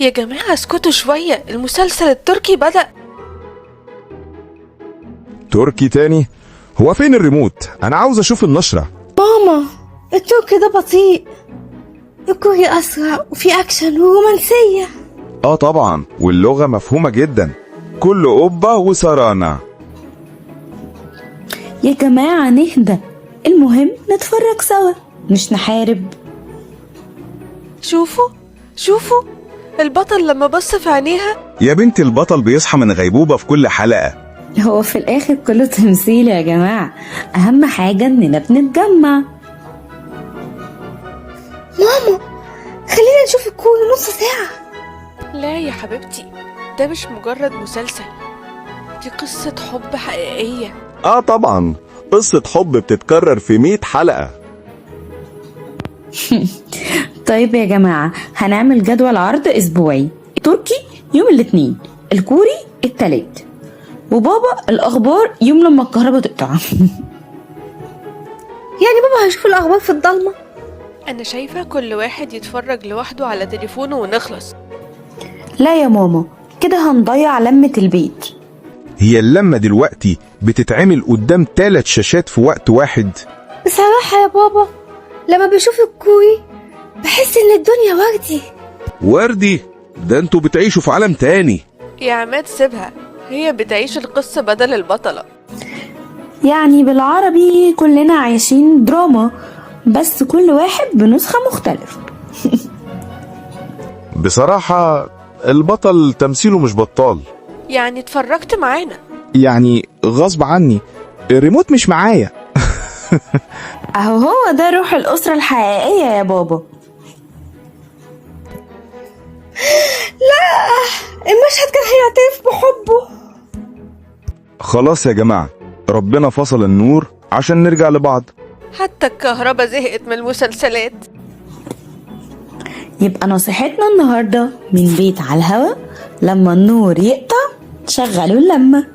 يا جماعة اسكتوا شوية، المسلسل التركي بدأ. تركي تاني؟ هو فين الريموت؟ انا عاوز اشوف النشرة. ماما، التركي ده بطيء، الكوري أسرع وفي أكشن ورومانسية. طبعا، واللغة مفهومة جدا، كل قبة وسرانا. يا جماعة نهدى، المهم نتفرج سوا مش نحارب. شوفوا البطل لما بص في عينيها. يا بنت، البطل بيصحى من غيبوبة في كل حلقة. هو في الآخر كله تمثيل يا جماعة، أهم حاجة إننا بنتجمع. ماما، خلينا نشوف الكوري نص ساعة. لا يا حبيبتي، ده مش مجرد مسلسل، دي قصة حب حقيقية. طبعا، قصة حب بتتكرر في 100 حلقة. طيب يا جماعة، هنعمل جدول عرض أسبوعي. التركي يوم الاثنين، الكوري التلات، وبابا الأخبار يوم لما الكهرباء تقطع. يعني بابا هيشوف الأخبار في الضلمة؟ أنا شايفة كل واحد يتفرج لوحده على تليفونه ونخلص. لا يا ماما، كده هنضيع لمة البيت. هي اللمة دلوقتي بتتعمل قدام 3 شاشات في وقت واحد. بصراحة يا بابا، لما بشوف الكوري بحس إن الدنيا وردي. وردي؟ ده انتوا بتعيشوا في عالم تاني. يا عماد سيبها، هي بتعيش القصة بدل البطلة. يعني بالعربي كلنا عايشين دراما، بس كل واحد بنسخة مختلفة. بصراحة البطل تمثيله مش بطال. يعني اتفرجت معانا؟ يعني غصب عني، الريموت مش معايا. هو ده روح الأسرة الحقيقية يا بابا. لا، المشهد كان هيعترف بحبه. خلاص يا جماعة، ربنا فصل النور عشان نرجع لبعض. حتى الكهرباء زهقت من المسلسلات. يبقى نصيحتنا النهاردة من بيت على الهوا، لما النور يقطع شغلوا اللمة.